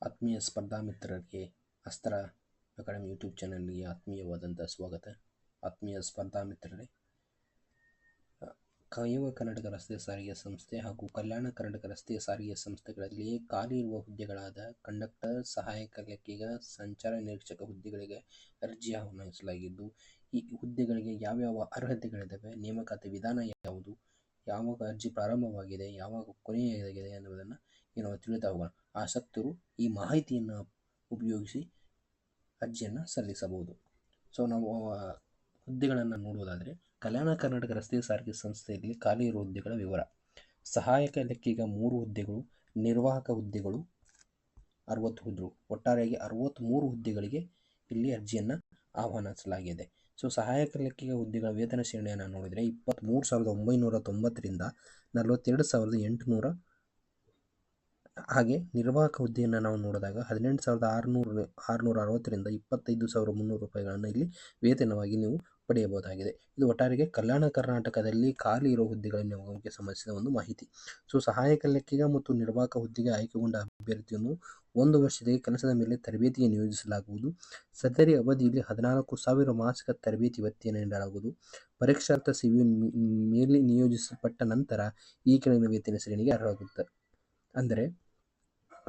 ಆತ್ಮೀಯ ಸ್ಪರ್ಧಾ ಮಿತ್ರರಿಗೆ ಅಸ್ತ್ರ ಅಕಾಡೆಮಿ ಯೂಟ್ಯೂಬ್ ಚಾನಲ್ಗೆ ಆತ್ಮೀಯವಾದಂಥ ಸ್ವಾಗತ. ಆತ್ಮೀಯ ಸ್ಪರ್ಧಾ ಮಿತ್ರರೇ, ಕೈವ ಕರ್ನಾಟಕ ರಸ್ತೆ ಸಾರಿಗೆ ಸಂಸ್ಥೆ ಹಾಗೂ ಕಲ್ಯಾಣ ಕರ್ನಾಟಕ ರಸ್ತೆ ಸಾರಿಗೆ ಸಂಸ್ಥೆಗಳಲ್ಲಿ ಖಾಲಿ ಇರುವ ಹುದ್ದೆಗಳಾದ ಕಂಡಕ್ಟರ್, ಸಹಾಯಕ ಲೆಕ್ಕಿಗ, ಸಂಚಾರ ನಿರೀಕ್ಷಕ ಹುದ್ದೆಗಳಿಗೆ ಅರ್ಜಿ ಆಹ್ವಾನಿಸಲಾಗಿದ್ದು, ಈ ಹುದ್ದೆಗಳಿಗೆ ಯಾವ್ಯಾವ ಅರ್ಹತೆಗಳಿದ್ದಾವೆ, ನೇಮಕಾತಿ ವಿಧಾನ ಯಾವುದು, ಯಾವಾಗ ಅರ್ಜಿ ಪ್ರಾರಂಭವಾಗಿದೆ, ಯಾವಾಗ ಕೊನೆಯಾಗಿದೆ ಅನ್ನುವುದನ್ನು ನಾವು ತಿಳಿತಾ ಹೋಗೋಣ. ಆಸಕ್ತರು ಈ ಮಾಹಿತಿಯನ್ನು ಉಪಯೋಗಿಸಿ ಅರ್ಜಿಯನ್ನು ಸಲ್ಲಿಸಬಹುದು. ಸೊ ನಾವು ಹುದ್ದೆಗಳನ್ನು ನೋಡುವುದಾದರೆ, ಕಲ್ಯಾಣ ಕರ್ನಾಟಕ ರಸ್ತೆ ಸಾರಿಗೆ ಸಂಸ್ಥೆಯಲ್ಲಿ ಖಾಲಿ ಇರುವ ಹುದ್ದೆಗಳ ವಿವರ. ಸಹಾಯಕ ಲೆಕ್ಕಿಗ 3 ಹುದ್ದೆಗಳು, ನಿರ್ವಾಹಕ ಹುದ್ದೆಗಳು 60 ಹುದ್ದೆಗಳು, ಒಟ್ಟಾರೆಯಾಗಿ 63 ಹುದ್ದೆಗಳಿಗೆ ಇಲ್ಲಿ ಅರ್ಜಿಯನ್ನು ಆಹ್ವಾನಿಸಲಾಗಿದೆ. ಸೊ ಸಹಾಯಕ ಲೆಕ್ಕಿಗ ಹುದ್ದೆಗಳ ವೇತನ ಶ್ರೇಣಿಯನ್ನು ನೋಡಿದರೆ 23,990ರಿಂದ 42,800. ಹಾಗೆ ನಿರ್ವಾಹಕ ಹುದ್ದೆಯನ್ನು ನಾವು ನೋಡಿದಾಗ 18,660ರಿಂದ 25,300 ರೂಪಾಯಿಗಳನ್ನು ಇಲ್ಲಿ ವೇತನವಾಗಿ ನೀವು ಪಡೆಯಬಹುದಾಗಿದೆ. ಇದು ಒಟ್ಟಾರೆಗೆ ಕಲ್ಯಾಣ ಕರ್ನಾಟಕದಲ್ಲಿ ಖಾಲಿ ಇರುವ ಹುದ್ದೆಗಳ ನೇಮಕಕ್ಕೆ ಸಂಬಂಧಿಸಿದ ಒಂದು ಮಾಹಿತಿ. ಸೊ ಸಹಾಯಕ ಲೆಕ್ಕಿಗ ಮತ್ತು ನಿರ್ವಾಹಕ ಹುದ್ದೆಗೆ ಆಯ್ಕೆಗೊಂಡ ಅಭ್ಯರ್ಥಿಯನ್ನು 1 ವರ್ಷದ ಕೆಲಸದ ಮೇಲೆ ತರಬೇತಿಗೆ ನಿಯೋಜಿಸಲಾಗುವುದು. ಸದರಿ ಅವಧಿಯಲ್ಲಿ 14,000 ಮಾಸಿಕ ತರಬೇತಿ ಭತ್ಯೆಯನ್ನು ನೀಡಲಾಗುವುದು. ಪರೀಕ್ಷಾರ್ಥ ಸೇವೆಯ ಮೇಲೆ ನಿಯೋಜಿಸಲ್ಪಟ್ಟ ನಂತರ ಈ ಕೆಳಗಿನ ವೇತನ ಶ್ರೇಣಿಗೆ ಅರ್ಹರಾಗುತ್ತೆ. ಅಂದರೆ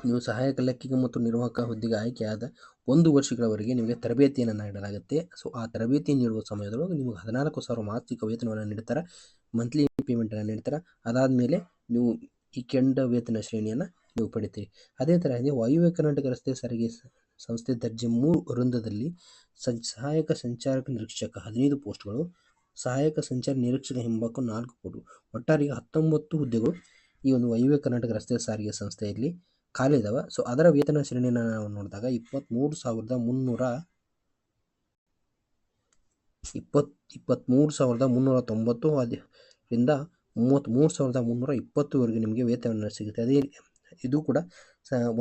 ನೀವು ಸಹಾಯಕ ಲೆಕ್ಕಿಗ ಮತ್ತು ನಿರ್ವಾಹಕ ಹುದ್ದೆಗೆ ಆಯ್ಕೆಯಾದ 1 ವರ್ಷಗಳವರೆಗೆ ನಿಮಗೆ ತರಬೇತಿಯನ್ನು ನೀಡಲಾಗುತ್ತೆ. ಸೊ ಆ ತರಬೇತಿ ನೀಡುವ ಸಮಯದೊಳಗೆ ನಿಮಗೆ 14,000 ಮಾಸಿಕ ವೇತನವನ್ನು ನೀಡ್ತಾರೆ, ಮಂತ್ಲಿ ಪೇಮೆಂಟನ್ನು ನೀಡ್ತಾರೆ. ಅದಾದಮೇಲೆ ನೀವು ಈ ಕೆಂಡ ವೇತನ ಶ್ರೇಣಿಯನ್ನು ನೀವು ಪಡಿತೀರಿ. ಅದೇ ತರಹ ವಾಯುವ್ಯ ಕರ್ನಾಟಕ ರಸ್ತೆ ಸಾರಿಗೆ ಸಂಸ್ಥೆ ದರ್ಜೆ 3 ವೃಂದದಲ್ಲಿ ಸಹಾಯಕ ಸಂಚಾರಕ ನಿರೀಕ್ಷಕ 15 ಪೋಸ್ಟ್ಗಳು, ಸಹಾಯಕ ಸಂಚಾರ ನಿರೀಕ್ಷಕ ಹಿಂಬಾಕು 4 ಪೋಸ್ಟ್ಗಳು, ಒಟ್ಟಾರೆಗೆ 19 ಹುದ್ದೆಗಳು ಈ ಒಂದು ವಾಯುವ್ಯ ಕರ್ನಾಟಕ ರಸ್ತೆ ಸಾರಿಗೆ ಸಂಸ್ಥೆಯಲ್ಲಿ ಖಾಲಿ ಇದಾವೆ. ಸೊ ಅದರ ವೇತನ ಶ್ರೇಣಿಯನ್ನು ನಾವು ನೋಡಿದಾಗ 23,390 ರಿಂದ 33,320ವರೆಗೆ ನಿಮಗೆ ವೇತನ ಸಿಗುತ್ತೆ. ಅದೇ ಇದು ಕೂಡ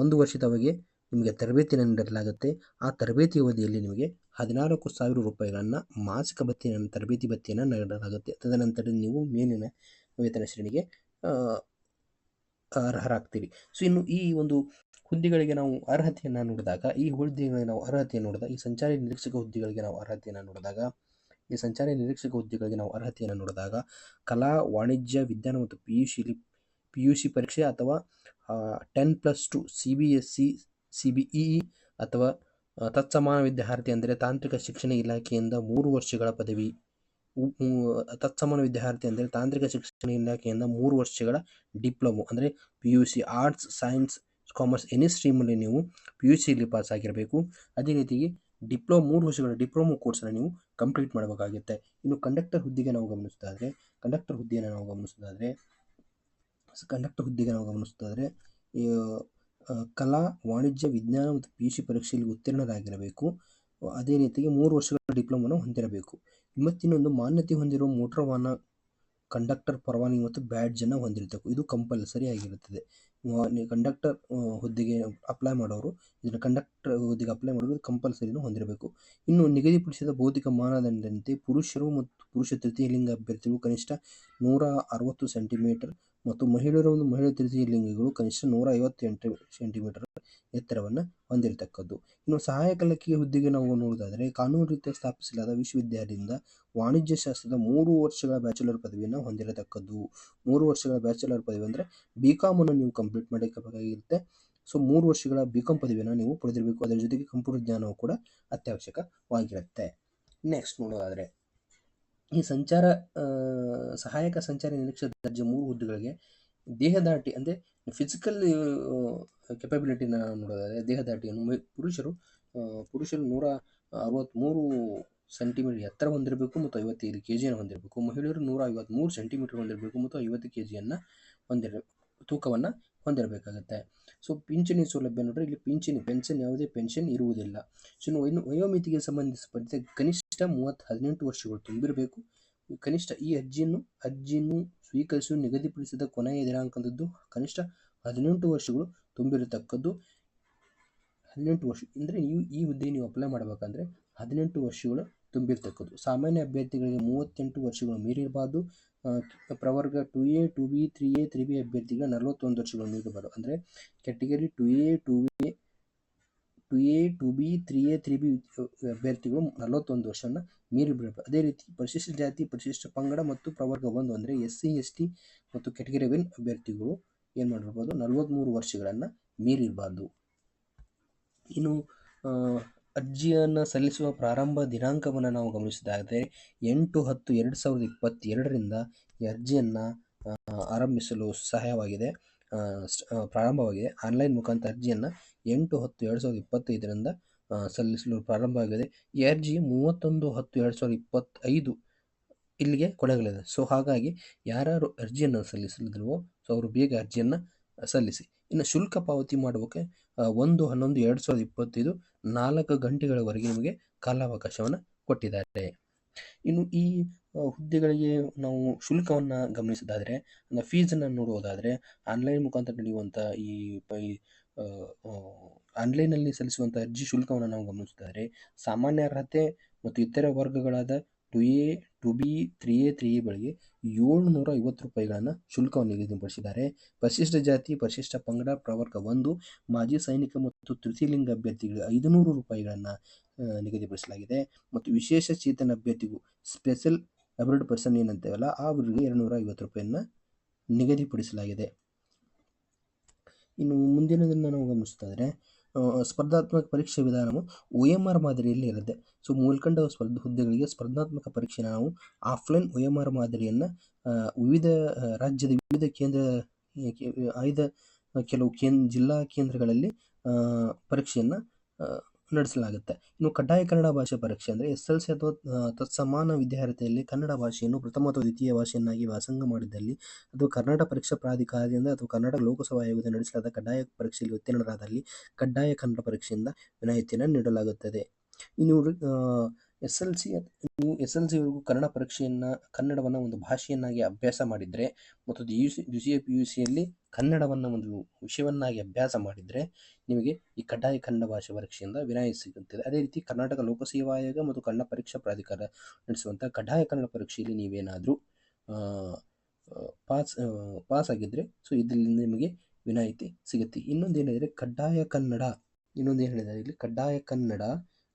1 ವರ್ಷದವರೆಗೆ ನಿಮಗೆ ತರಬೇತಿಯನ್ನು ನೀಡಲಾಗುತ್ತೆ. ಆ ತರಬೇತಿ ಅವಧಿಯಲ್ಲಿ ನಿಮಗೆ 14,000 ರೂಪಾಯಿಗಳನ್ನು ಮಾಸಿಕ ಭತ್ಯೆಯನ್ನು ತರಬೇತಿ ಭತ್ಯೆಯನ್ನು ನೀಡಲಾಗುತ್ತೆ. ತದನಂತರ ನೀವು ಮೇಲಿನ ವೇತನ ಶ್ರೇಣಿಗೆ ಅರ್ಹರಾಗ್ತೀವಿ. ಸೊ ಇನ್ನು ಈ ಒಂದು ಹುದ್ದೆಗಳಿಗೆ ನಾವು ಅರ್ಹತೆಯನ್ನು ನೋಡಿದಾಗ, ಈ ಸಂಚಾರಿ ನಿರೀಕ್ಷಕ ಹುದ್ದೆಗಳಿಗೆ ನಾವು ಅರ್ಹತೆಯನ್ನು ನೋಡಿದಾಗ ಕಲಾ, ವಾಣಿಜ್ಯ, ವಿಜ್ಞಾನ ಮತ್ತು PUC ಪರೀಕ್ಷೆ ಅಥವಾ 10+2 CBSE, CBE ಅಥವಾ ತತ್ಸಮಾನ ವಿದ್ಯಾರ್ಥಿ ಅಂದರೆ ತಾಂತ್ರಿಕ ಶಿಕ್ಷಣ ಇಲಾಖೆಯಿಂದ 3 ವರ್ಷಗಳ ಪದವಿ, ತತ್ಸಮಾನ ವಿದ್ಯಾರ್ಥಿ ಅಂದರೆ ತಾಂತ್ರಿಕ ಶಿಕ್ಷಣ ಇಲಾಖೆಯಿಂದ 3 ವರ್ಷಗಳ ಡಿಪ್ಲೊಮೊ ಅಂದರೆ PUC arts, science, commerce any ಸ್ಟ್ರೀಮಲ್ಲಿ ನೀವು PUCಯಲ್ಲಿ ಪಾಸ್ ಆಗಿರಬೇಕು. ಅದೇ ರೀತಿಗೆ 3 ವರ್ಷಗಳ ಡಿಪ್ಲೊಮೊ ಕೋರ್ಸನ್ನು ನೀವು ಕಂಪ್ಲೀಟ್ ಮಾಡಬೇಕಾಗುತ್ತೆ. ಇನ್ನು ಕಂಡಕ್ಟರ್ ಹುದ್ದೆಗೆ ನಾವು ಗಮನಿಸೋದಾದರೆ ಕಲಾ, ವಾಣಿಜ್ಯ, ವಿಜ್ಞಾನ ಮತ್ತು PUC ಪರೀಕ್ಷೆಯಲ್ಲಿ ಉತ್ತೀರ್ಣರಾಗಿರಬೇಕು. ಅದೇ ರೀತಿಗೆ 3 ವರ್ಷಗಳ ಡಿಪ್ಲೊಮೊನ ಹೊಂದಿರಬೇಕು. ಮತ್ತಿನ್ನೊಂದು ಮಾನ್ಯತೆ ಹೊಂದಿರುವ ಮೋಟಾರ್ ವಾಹನ ಕಂಡಕ್ಟರ್ ಪರವಾನಗಿ ಮತ್ತು ಬ್ಯಾಡ್ಜನ್ನು ಹೊಂದಿರಬೇಕು. ಇದು ಕಂಪಲ್ಸರಿ ಆಗಿರುತ್ತದೆ. ಕಂಡಕ್ಟರ್ ಹುದ್ದೆಗೆ ಅಪ್ಲೈ ಮಾಡೋರು ಕಂಪಲ್ಸರಿನೂ ಹೊಂದಿರಬೇಕು. ಇನ್ನು ನಿಗದಿಪಡಿಸಿದ ಭೌತಿಕ ಮಾನದಂಡದಂತೆ ಪುರುಷ ತೃತೀಯ ಲಿಂಗ ಅಭ್ಯರ್ಥಿಗಳು ಕನಿಷ್ಠ 160 ಸೆಂಟಿಮೀಟರ್ ಮತ್ತು ಮಹಿಳಾ ತೃತೀಯ ಲಿಂಗಿಗಳು ಕನಿಷ್ಠ 158 ಸೆಂಟಿಮೀಟರ್ ಎತ್ತರವನ್ನು ಹೊಂದಿರತಕ್ಕದ್ದು. ಇನ್ನು ಸಹಾಯಕ ಲೆಕ್ಕಿಗ ಹುದ್ದೆಗೆ ನಾವು ನೋಡೋದಾದರೆ ಕಾನೂನು ರೀತಿಯ ಸ್ಥಾಪಿಸಲಾದ ವಿಶ್ವವಿದ್ಯಾಲಯದಿಂದ ವಾಣಿಜ್ಯ ಶಾಸ್ತ್ರದ 3 ವರ್ಷಗಳ ಬ್ಯಾಚುಲರ್ ಪದವಿಯನ್ನು ಹೊಂದಿರತಕ್ಕದ್ದು. 3 ವರ್ಷಗಳ ಬ್ಯಾಚುಲರ್ ಪದವಿ ಅಂದರೆ BCom ಅನ್ನು ನೀವು ಕಂಪ್ಲೀಟ್ ಮಾಡಬೇಕಾಗಿರುತ್ತೆ. ಸೊ 3 ವರ್ಷಗಳ BCom ಪದವಿಯನ್ನು ನೀವು ಪಡೆದಿರಬೇಕು. ಅದರ ಜೊತೆಗೆ ಕಂಪ್ಯೂಟರ್ ಜ್ಞಾನವು ಕೂಡ ಅತ್ಯವಶ್ಯಕವಾಗಿರುತ್ತೆ. ನೆಕ್ಸ್ಟ್ ನೋಡೋದಾದರೆ ಈ ಸಹಾಯಕ ಸಂಚಾರ ನಿರೀಕ್ಷಕ ದರ್ಜೆ 3 ಹುದ್ದೆಗಳಿಗೆ ದೇಹದಾಟಿ ಅಂದರೆ ಫಿಸಿಕಲ್ ಕೆಪಬಿಲಿಟಿನ ನೋಡೋದಾದರೆ ದೇಹದಾಟಿಯನ್ನು ಪುರುಷರು 163 ಸೆಂಟಿಮೀಟರ್ ಎತ್ತರ ಹೊಂದಿರಬೇಕು ಮತ್ತು 55 kgಯನ್ನು ಹೊಂದಿರಬೇಕು. ಮಹಿಳೆಯರು 153 ಸೆಂಟಿಮೀಟರ್ ಹೊಂದಿರಬೇಕು ಮತ್ತು 50 kgಯನ್ನು ತೂಕವನ್ನು ಹೊಂದಿರಬೇಕಾಗುತ್ತೆ. ಸೊ ಪಿಂಚಣಿ ಸೌಲಭ್ಯ ನೋಡ್ರೆ ಇಲ್ಲಿ ಪೆನ್ಷನ್ ಯಾವುದೇ ಪೆನ್ಷನ್ ಇರುವುದಿಲ್ಲ. ಸೊ ಇನ್ನು ವಯೋಮಿತಿಗೆ ಸಂಬಂಧಿಸಿದಂತೆ ಕನಿಷ್ಠ 18 ವರ್ಷಗಳು ತುಂಬಿರಬೇಕು. ಕನಿಷ್ಠ ಈ ಅರ್ಜಿಯನ್ನು ಸ್ವೀಕರಿಸಲು ನಿಗದಿಪಡಿಸಿದ ಕೊನೆಯ ದಿನಾಂಕದಂದು ಕನಿಷ್ಠ 18 ವರ್ಷಗಳು ತುಂಬಿರತಕ್ಕದ್ದು. 18 ವರ್ಷ ಅಂದರೆ ಈ ಹುದ್ದೆಗೆ ನೀವು ಅಪ್ಲೈ ಮಾಡಬೇಕಂದ್ರೆ 18 ವರ್ಷಗಳು ತುಂಬಿರ್ತಕ್ಕದ್ದು. ಸಾಮಾನ್ಯ ಅಭ್ಯರ್ಥಿಗಳಿಗೆ 38 ವರ್ಷಗಳು ಮೀರಿರಬಾರ್ದು. ಪ್ರವರ್ಗ 2A, 2B, 3A, 3B ಅಭ್ಯರ್ಥಿಗಳಿಗೆ 41 ವರ್ಷಗಳು ಮೀರಬಾರ್ದು. ಅಂದರೆ category 2A, 2B 2A 2B 3A 3B ಅಭ್ಯರ್ಥಿಗಳು 41 ವರ್ಷವನ್ನು ಮೀರಿಬಿಡಬೇಕು. ಅದೇ ರೀತಿ ಪರಿಶಿಷ್ಟ ಜಾತಿ, ಪರಿಶಿಷ್ಟ ಪಂಗಡ ಮತ್ತು ಪ್ರವರ್ಗ 1 ಅಂದರೆ SC ST ಮತ್ತು ಕೆಟಗರಿ 1 ಅಭ್ಯರ್ಥಿಗಳು ಏನು ಮಾಡಿರ್ಬೋದು 43 ವರ್ಷಗಳನ್ನು ಮೀರಿರಬಾರ್ದು. ಇನ್ನು ಅರ್ಜಿಯನ್ನು ಸಲ್ಲಿಸುವ ಪ್ರಾರಂಭ ದಿನಾಂಕವನ್ನು ನಾವು ಗಮನಿಸಿದಾದರೆ 8/10/2022ರಿಂದ ಈ ಅರ್ಜಿಯನ್ನು ಆರಂಭಿಸಲು ಪ್ರಾರಂಭವಾಗಿದೆ. ಆನ್ಲೈನ್ ಮುಖಾಂತರ ಅರ್ಜಿಯನ್ನು 8/10/2025ರಿಂದ ಸಲ್ಲಿಸಲು ಪ್ರಾರಂಭವಾಗಿದೆ. ಈ ಅರ್ಜಿ 31/10/2025 ಇಲ್ಲಿಗೆ ಕೊನೆಗೊಳ್ಳಲಿದೆ. ಸೊ ಹಾಗಾಗಿ ಯಾರು ಅರ್ಜಿಯನ್ನು ಸಲ್ಲಿಸಲಿಲ್ವೋ ಸೊ ಅವರು ಬೇಗ ಅರ್ಜಿಯನ್ನು ಸಲ್ಲಿಸಿ. ಇನ್ನು ಶುಲ್ಕ ಪಾವತಿ ಮಾಡುವಕ್ಕೆ 1/11/2025 4 ಗಂಟೆಗಳವರೆಗೆ ನಿಮಗೆ ಕಾಲಾವಕಾಶವನ್ನು ಕೊಟ್ಟಿದ್ದಾರೆ. ಇನ್ನು ಈ ಹುದ್ದೆಗಳಿಗೆ ನಾವು ಶುಲ್ಕವನ್ನು ಗಮನಿಸೋದಾದರೆ, ಫೀಸನ್ನು ನೋಡುವುದಾದರೆ ಆನ್ಲೈನ್ ಮುಖಾಂತರ ನಡೆಯುವಂಥ ಆನ್ಲೈನಲ್ಲಿ ಸಲ್ಲಿಸುವಂಥ ಅರ್ಜಿ ಶುಲ್ಕವನ್ನು ನಾವು ಗಮನಿಸಿದರೆ ಸಾಮಾನ್ಯ ಅರ್ಹತೆ ಮತ್ತು ಇತರ ವರ್ಗಗಳಾದ 2A 2B 3A 3Aಗಳಿಗೆ 750 ರೂಪಾಯಿಗಳನ್ನು ಶುಲ್ಕವನ್ನು ನಿಗದಿಪಡಿಸಿದ್ದಾರೆ. ಪರಿಶಿಷ್ಟ ಜಾತಿ, ಪರಿಶಿಷ್ಟ ಪಂಗಡ, ಪ್ರವರ್ಗ 1, ಮಾಜಿ ಸೈನಿಕ ಮತ್ತು ತೃತೀಯ ಲಿಂಗ ಅಭ್ಯರ್ಥಿಗಳಿಗೆ 500 ರೂಪಾಯಿಗಳನ್ನು ನಿಗದಿಪಡಿಸಲಾಗಿದೆ. ಮತ್ತು ವಿಶೇಷ ಚೇತನ ಅಭ್ಯರ್ಥಿಗೂ ಸ್ಪೆಷಲ್ ಅಬಲ್ಡ್ ಪರ್ಸನ್ ಏನಂತೇವಲ್ಲ ಅವರಿಗೆ 250 ರೂಪಾಯಿಯನ್ನು ನಿಗದಿಪಡಿಸಲಾಗಿದೆ. ಇನ್ನು ಮುಂದಿನದನ್ನು ನಾವು ಗಮನಿಸೋದಾದರೆ ಸ್ಪರ್ಧಾತ್ಮಕ ಪರೀಕ್ಷೆ ವಿಧಾನವು OMR ಮಾದರಿಯಲ್ಲಿ ಇರುತ್ತೆ. ಸೊ ಮೇಲ್ಕಂಡ ಹುದ್ದೆಗಳಿಗೆ ಸ್ಪರ್ಧಾತ್ಮಕ ಪರೀಕ್ಷೆ ನಾವು ಆಫ್ಲೈನ್ OMR ಮಾದರಿಯನ್ನು ವಿವಿಧ ರಾಜ್ಯದ ವಿವಿಧ ಆಯ್ದ ಕೆಲವು ಜಿಲ್ಲಾ ಕೇಂದ್ರಗಳಲ್ಲಿ ಪರೀಕ್ಷೆಯನ್ನು ನಡೆಸಲಾಗುತ್ತೆ. ಇನ್ನು ಕಡ್ಡಾಯ ಕನ್ನಡ ಭಾಷೆ ಪರೀಕ್ಷೆ ಅಂದರೆ SLC ಅಥವಾ ತತ್ಸಮಾನ ವಿದ್ಯಾರ್ಥಿಯಲ್ಲಿ ಕನ್ನಡ ಭಾಷೆಯನ್ನು ಪ್ರಥಮ ಅಥವಾ ದ್ವಿತೀಯ ಭಾಷೆಯನ್ನಾಗಿ ವ್ಯಾಸಂಗ ಮಾಡಿದ್ದಲ್ಲಿ ಅಥವಾ ಕರ್ನಾಟಕ ಪರೀಕ್ಷಾ ಪ್ರಾಧಿಕಾರದಿಂದ ಅಥವಾ ಕರ್ನಾಟಕ ಲೋಕಸೇವಾ ಆಯೋಗದಿಂದ ನಡೆಸಲಾದ ಕಡ್ಡಾಯ ಪರೀಕ್ಷೆಯಲ್ಲಿ ಉತ್ತೀರ್ಣರಾದಲ್ಲಿ ಕಡ್ಡಾಯ ಕನ್ನಡ ಪರೀಕ್ಷೆಯಿಂದ ವಿನಾಯಿತಿಯನ್ನು ನೀಡಲಾಗುತ್ತದೆ. ಇನ್ನು SLCವರೆಗೂ ಕನ್ನಡ ಕನ್ನಡವನ್ನು ಒಂದು ಭಾಷೆಯನ್ನಾಗಿ ಅಭ್ಯಾಸ ಮಾಡಿದರೆ ಮತ್ತು ದ್ವಿತೀಯ PUCಯಲ್ಲಿ ಕನ್ನಡವನ್ನು ಒಂದು ವಿಷಯವನ್ನಾಗಿ ಅಭ್ಯಾಸ ಮಾಡಿದರೆ ನಿಮಗೆ ಈ ಕಡ್ಡಾಯ ಕನ್ನಡ ಭಾಷೆ ಪರೀಕ್ಷೆಯಿಂದ ವಿನಾಯಿತಿ ಸಿಗುತ್ತದೆ. ಅದೇ ರೀತಿ ಕರ್ನಾಟಕ ಲೋಕಸೇವಾ ಆಯೋಗ ಮತ್ತು ಕನ್ನಡ ಪರೀಕ್ಷಾ ಪ್ರಾಧಿಕಾರ ನಡೆಸುವಂಥ ಕಡ್ಡಾಯ ಕನ್ನಡ ಪರೀಕ್ಷೆಯಲ್ಲಿ ನೀವೇನಾದರೂ ಪಾಸ್ ಆಗಿದ್ದರೆ ಸೊ ಇದರಿಂದ ನಿಮಗೆ ವಿನಾಯಿತಿ ಸಿಗುತ್ತೆ. ಇನ್ನೊಂದೇನಿದೆ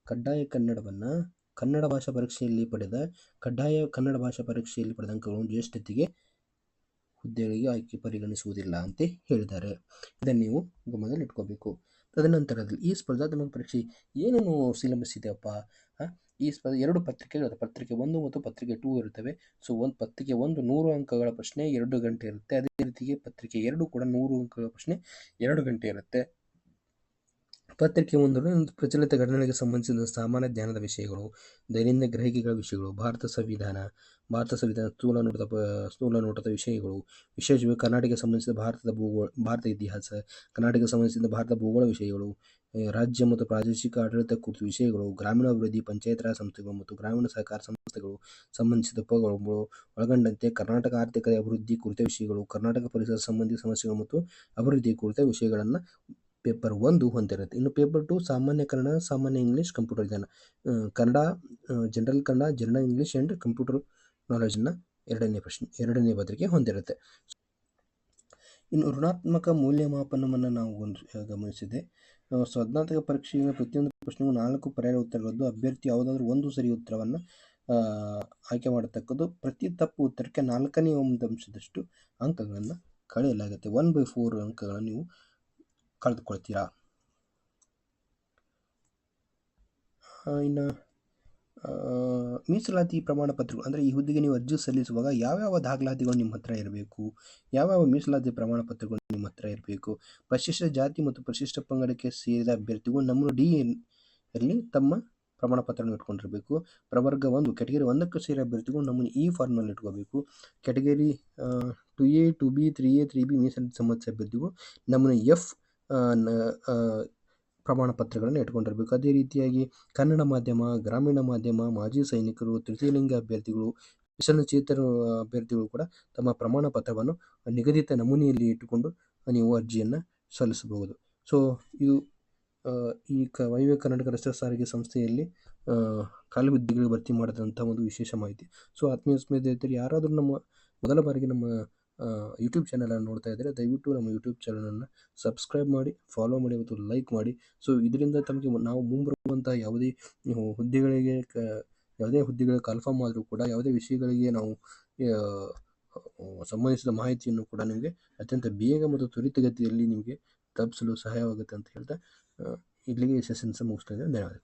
ಕಡ್ಡಾಯ ಕನ್ನಡವನ್ನು ಕನ್ನಡ ಭಾಷಾ ಪರೀಕ್ಷೆಯಲ್ಲಿ ಪಡೆದ ಅಂಕಗಳನ್ನು ಜ್ಯೇಷ್ಠತೆಗೆ ಹುದ್ದೆಗಳಿಗೆ ಆಯ್ಕೆ ಪರಿಗಣಿಸುವುದಿಲ್ಲ ಅಂತ ಹೇಳಿದ್ದಾರೆ. ಇದನ್ನು ನೀವು ಗಮನದಲ್ಲಿ ಇಟ್ಕೋಬೇಕು. ತದನಂತರದಲ್ಲಿ ಈ ಸ್ಪರ್ಧಾತ್ಮಕ ಪರೀಕ್ಷೆ ಏನೇನು ಸಿಲೆಬಸ್ ಇದೆಯಪ್ಪ, ಈ 2 ಪತ್ರಿಕೆಗಳು ಪತ್ರಿಕೆ 1 ಮತ್ತು ಪತ್ರಿಕೆ 2 ಇರುತ್ತವೆ. ಸೊ ಪತ್ರಿಕೆ 1 100 ಅಂಕಗಳ ಪ್ರಶ್ನೆ 2 ಗಂಟೆ ಇರುತ್ತೆ. ಅದೇ ರೀತಿಗೆ ಪತ್ರಿಕೆ 2 ಕೂಡ 100 ಅಂಕಗಳ ಪ್ರಶ್ನೆ 2 ಗಂಟೆ ಇರುತ್ತೆ. ಪತ್ರಿಕೆ 1 ಪ್ರಚಲಿತ ಘಟನೆಗಳಿಗೆ ಸಂಬಂಧಿಸಿದ ಸಾಮಾನ್ಯ ಜ್ಞಾನದ ವಿಷಯಗಳು, ದೈನಂದಿನ ಗ್ರಹಿಕೆಗಳ ವಿಷಯಗಳು, ಭಾರತ ಸಂವಿಧಾನ ಸ್ಥೂಲ ನೋಟದ ವಿಷಯಗಳು, ವಿಶೇಷವಾಗಿ ಕರ್ನಾಟಕಕ್ಕೆ ಸಂಬಂಧಿಸಿದ ಭಾರತ ಇತಿಹಾಸ, ಕರ್ನಾಟಕಕ್ಕೆ ಸಂಬಂಧಿಸಿದ ಭಾರತ ಭೂಗೋಳ ವಿಷಯಗಳು, ರಾಜ್ಯ ಮತ್ತು ಪ್ರಾದೇಶಿಕ ಆಡಳಿತ ಕುರಿತ ವಿಷಯಗಳು, ಗ್ರಾಮೀಣಾಭಿವೃದ್ಧಿ, ಪಂಚಾಯತ್ ರಾಜ್ ಸಂಸ್ಥೆಗಳು ಮತ್ತು ಗ್ರಾಮೀಣ ಸಹಕಾರ ಸಂಸ್ಥೆಗಳು ಸಂಬಂಧಿಸಿದ ಉಪಗಳು ಒಳಗೊಂಡಂತೆ ಕರ್ನಾಟಕ ಆರ್ಥಿಕ ಅಭಿವೃದ್ಧಿ ಕುರಿತ ವಿಷಯಗಳು, ಕರ್ನಾಟಕ ಪರಿಸರ ಸಂಬಂಧಿ ಸಮಸ್ಯೆಗಳು ಮತ್ತು ಅಭಿವೃದ್ಧಿ ಕುರಿತ ವಿಷಯಗಳನ್ನು ಪೇಪರ್ 1 ಹೊಂದಿರುತ್ತೆ. ಇನ್ನು ಪೇಪರ್ 2 ಸಾಮಾನ್ಯ ಕನ್ನಡ, ಸಾಮಾನ್ಯ ಇಂಗ್ಲೀಷ್, ಕಂಪ್ಯೂಟರ್ ಜ್ಞಾನ, Kannada general Kannada, general English and computer ನಾಲೆಜನ್ನು ಎರಡನೇ ಪತ್ರಿಕೆ ಹೊಂದಿರುತ್ತೆ. ಇನ್ನು ಋಣಾತ್ಮಕ ಮೌಲ್ಯಮಾಪನವನ್ನು ನಾವು ಗಮನಿಸಿದೆ. ಸ್ಪರ್ಧಾತ್ಮಕ ಪರೀಕ್ಷೆಯ ಪ್ರತಿಯೊಂದು ಪ್ರಶ್ನೆಗೂ 4 ಪರ್ಯಾಯ ಉತ್ತರಗಳದ್ದು. ಅಭ್ಯರ್ಥಿ ಯಾವುದಾದ್ರೂ ಒಂದು ಸರಿ ಉತ್ತರವನ್ನು ಆಯ್ಕೆ ಮಾಡತಕ್ಕದ್ದು. ಪ್ರತಿ ತಪ್ಪು ಉತ್ತರಕ್ಕೆ 4ನೇ ಅಂಶದಷ್ಟು ಅಂಕಗಳನ್ನು ಕಳೆಯಲಾಗುತ್ತೆ. 1/4 ಅಂಕಗಳನ್ನು ನೀವು ಕಳೆದುಕೊಳ್ತೀರಾ. ಇನ್ನು ಮೀಸಲಾತಿ ಪ್ರಮಾಣ ಪತ್ರಗಳು ಅಂದರೆ ಈ ಹುದ್ದೆಗೆ ನೀವು ಅರ್ಜಿ ಸಲ್ಲಿಸುವಾಗ ಯಾವ್ಯಾವ ದಾಖಲಾತಿಗಳು ನಿಮ್ಮ ಹತ್ರ ಇರಬೇಕು, ಯಾವ್ಯಾವ ಮೀಸಲಾತಿ ಪ್ರಮಾಣ ಪತ್ರಗಳು ನಿಮ್ಮ ಹತ್ರ ಇರಬೇಕು. ಪರಿಶಿಷ್ಟ ಜಾತಿ ಮತ್ತು ಪರಿಶಿಷ್ಟ ಪಂಗಡಕ್ಕೆ ಸೇರಿದ ಅಭ್ಯರ್ಥಿಗಳು ನಮೂನೆ D ಯಲ್ಲಿ ತಮ್ಮ ಪ್ರಮಾಣ ಪತ್ರವನ್ನು ಇಟ್ಕೊಂಡಿರಬೇಕು. ಪ್ರವರ್ಗ 1 ಕೆಟಗರಿ 1ಕ್ಕೆ ಸೇರಿದ ಅಭ್ಯರ್ಥಿಗಳು ನಮೂನೆ E ಫಾರ್ಮ್ನಲ್ಲಿ ಇಟ್ಕೋಬೇಕು. Category 2A 2B 3A 3B ಮೀಸಲಾತಿ ಸಂಬಂಧಿಸಿದ ಅಭ್ಯರ್ಥಿಗಳು ನಮೂನೆ F ಪ್ರಮಾಣ ಪತ್ರಗಳನ್ನು ಇಟ್ಕೊಂಡಿರಬೇಕು. ಅದೇ ರೀತಿಯಾಗಿ ಕನ್ನಡ ಮಾಧ್ಯಮ, ಗ್ರಾಮೀಣ ಮಾಧ್ಯಮ, ಮಾಜಿ ಸೈನಿಕರು, ತೃತೀಯ ಲಿಂಗ ಅಭ್ಯರ್ಥಿಗಳು, ವಿಕಲಚೇತನ ಅಭ್ಯರ್ಥಿಗಳು ಕೂಡ ತಮ್ಮ ಪ್ರಮಾಣ ಪತ್ರವನ್ನು ನಿಗದಿತ ನಮೂನೆಯಲ್ಲಿ ಇಟ್ಟುಕೊಂಡು ನೀವು ಅರ್ಜಿಯನ್ನು ಸಲ್ಲಿಸಬಹುದು. ಸೊ ಇವು ಈ ವಾಯುವ್ಯ ಕರ್ನಾಟಕ ರಸ್ತೆ ಸಾರಿಗೆ ಸಂಸ್ಥೆಯಲ್ಲಿ ಖಾಲಿ ಹುದ್ದೆಗಳು ಭರ್ತಿ ಮಾಡಿದಂಥ ಒಂದು ವಿಶೇಷ ಮಾಹಿತಿ. ಸೊ ಆತ್ಮೀಯ ಸ್ನೇಹಿತರೆ, ಯಾರಾದರೂ ನಮ್ಮ ಮೊದಲ ಬಾರಿಗೆ ನಮ್ಮ ಯೂಟ್ಯೂಬ್ ಚಾನಲನ್ನು ನೋಡ್ತಾ ಇದ್ದರೆ ದಯವಿಟ್ಟು ನಮ್ಮ ಯೂಟ್ಯೂಬ್ ಚಾನಲನ್ನು ಸಬ್ಸ್ಕ್ರೈಬ್ ಮಾಡಿ, ಫಾಲೋ ಮಾಡಿ ಮತ್ತು ಲೈಕ್ ಮಾಡಿ. ಸೊ ಇದರಿಂದ ತಮಗೆ ನಾವು ಮುಂಬರುವಂಥ ಹುದ್ದೆಗಳಿಗೆ ಯಾವುದೇ ಹುದ್ದೆಗಳು ಕನ್ಫರ್ಮ್ ಆದರೂ ಕೂಡ ಯಾವುದೇ ವಿಷಯಗಳಿಗೆ ನಾವು ಸಂಬಂಧಿಸಿದ ಮಾಹಿತಿಯನ್ನು ಕೂಡ ನಿಮಗೆ ಅತ್ಯಂತ ಬೇಗ ಮತ್ತು ತ್ವರಿತಗತಿಯಲ್ಲಿ ನಿಮಗೆ ತಲುಪಿಸಲು ಸಹಾಯವಾಗುತ್ತೆ ಅಂತ ಹೇಳ್ತಾ ಇಲ್ಲಿಗೆ ಸೆಷನ್ಸ್ ಮುಗಿಸ್ತಾ ಇದ್ದೇನೆ. ಧನ್ಯವಾದ.